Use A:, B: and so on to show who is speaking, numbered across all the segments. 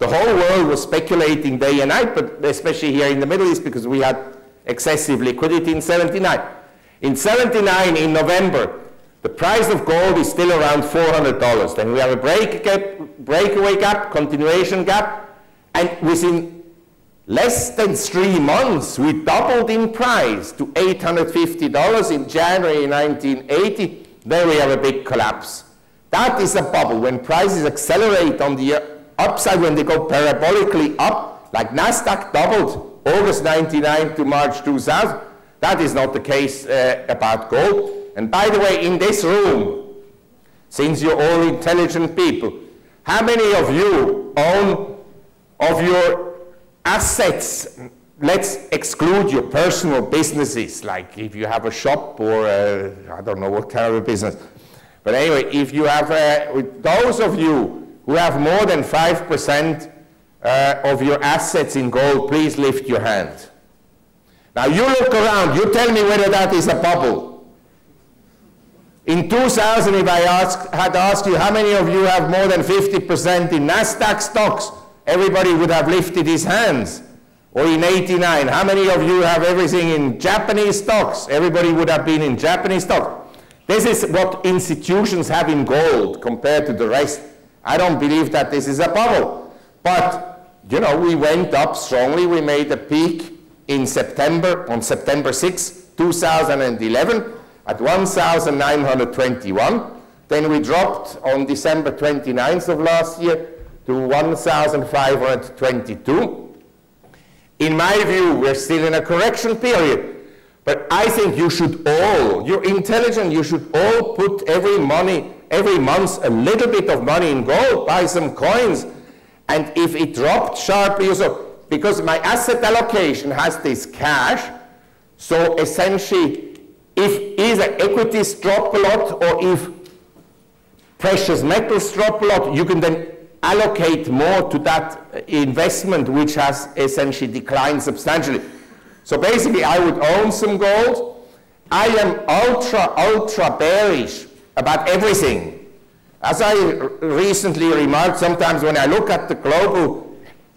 A: The whole world was speculating day and night, but especially here in the Middle East, because we had excessive liquidity in 79. In 79, in November, the price of gold is still around $400. Then we have a breakaway gap, continuation gap, and within less than 3 months, we doubled in price to $850 in January 1980. Then we have a big collapse. That is a bubble. When prices accelerate on the upside, when they go parabolically up, like NASDAQ doubled August 99 to March 2000, that is not the case about gold. And by the way, in this room, since you're all intelligent people, how many of you own of your assets, let's exclude your personal businesses, like if you have a shop or I don't know what kind of a business. But anyway, if you have, those of you who have more than 5% of your assets in gold, please lift your hand. Now you look around, you tell me whether that is a bubble. In 2000, if I had asked you how many of you have more than 50% in NASDAQ stocks, everybody would have lifted his hands. Or in 89, how many of you have everything in Japanese stocks? Everybody would have been in Japanese stocks. This is what institutions have in gold compared to the rest. I don't believe that this is a bubble. But, you know, we went up strongly. We made a peak in September, on September 6, 2011. At 1,921. Then we dropped on December 29th of last year to 1,522. In my view, we're still in a correction period. But I think you should all, you're intelligent, you should all put every month a little bit of money in gold, buy some coins. And if it dropped sharply or so, because my asset allocation has this cash, so essentially, if either equities drop a lot or if precious metals drop a lot, you can then allocate more to that investment which has essentially declined substantially. So basically, I would own some gold. I am ultra bearish about everything. As I recently remarked, sometimes when I look at the global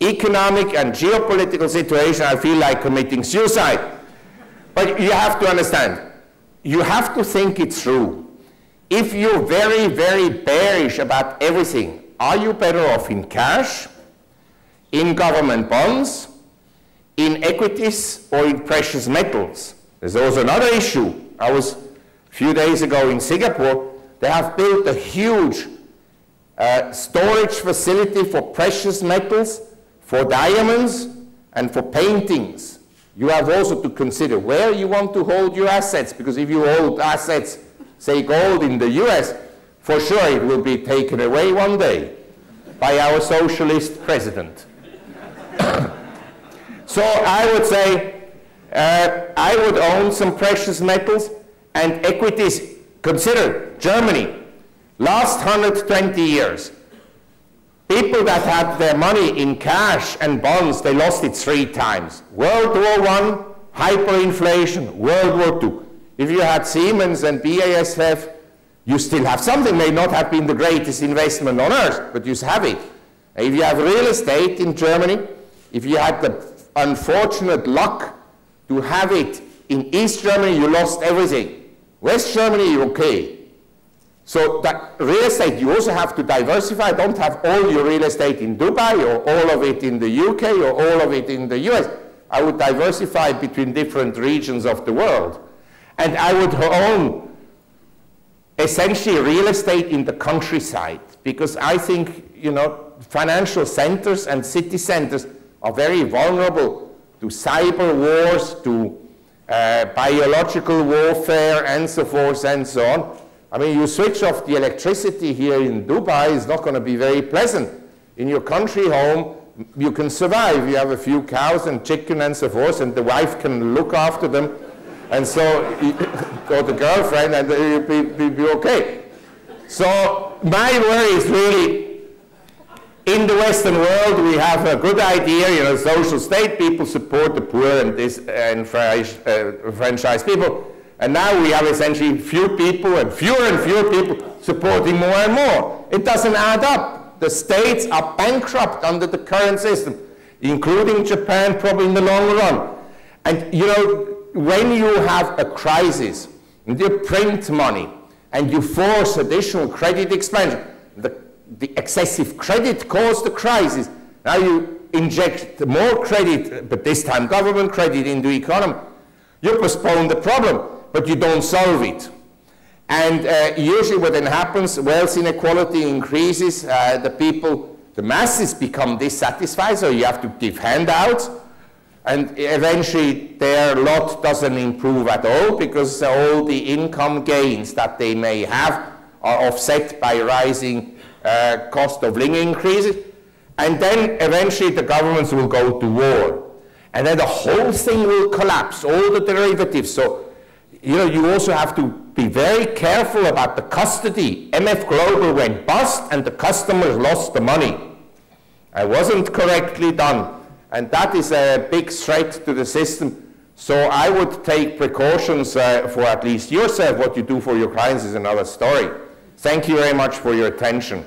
A: economic and geopolitical situation, I feel like committing suicide. But you have to understand, you have to think it through. If you're very, very bearish about everything, are you better off in cash, in government bonds, in equities, or in precious metals? There's also another issue. I was a few days ago in Singapore. They have built a huge storage facility for precious metals, for diamonds, and for paintings. You have also to consider where you want to hold your assets, because if you hold assets, say gold in the US, for sure it will be taken away one day by our socialist president. So I would say I would own some precious metals and equities. Consider Germany, last 120 years. People that had their money in cash and bonds, they lost it 3 times. World War I, hyperinflation, World War II. If you had Siemens and BASF, you still have something. May not have been the greatest investment on earth, but you have it. If you have real estate in Germany, if you had the unfortunate luck to have it in East Germany, you lost everything. West Germany, you're okay. So that real estate, you also have to diversify. Don't have all your real estate in Dubai or all of it in the UK or all of it in the US. I would diversify between different regions of the world. And I would own essentially real estate in the countryside, because I think, you know, financial centers and city centers are very vulnerable to cyber wars, to biological warfare, and so forth and so on. I mean, you switch off the electricity here in Dubai, it's not going to be very pleasant. In your country home, you can survive. You have a few cows and chicken and so forth, and the wife can look after them. And so, or the girlfriend, and you'll be okay. So my worry is really, in the Western world, we have a good idea, you know, social state, people support the poor and enfranchised people. And now we have essentially few people and fewer people supporting more and more. It doesn't add up. The states are bankrupt under the current system, including Japan probably in the long run. And you know, when you have a crisis and you print money and you force additional credit expansion, the excessive credit caused the crisis. Now you inject more credit, but this time government credit, into the economy. You postpone the problem, but you don't solve it. And usually what then happens, wealth inequality increases, the masses become dissatisfied, so you have to give handouts, and eventually their lot doesn't improve at all because all the income gains that they may have are offset by rising cost of living increases. And then eventually the governments will go to war. And then the whole thing will collapse, all the derivatives. So, you know, you also have to be very careful about the custody. MF Global went bust and the customers lost the money. It wasn't correctly done. And that is a big threat to the system. So I would take precautions for at least yourself. What you do for your clients is another story. Thank you very much for your attention.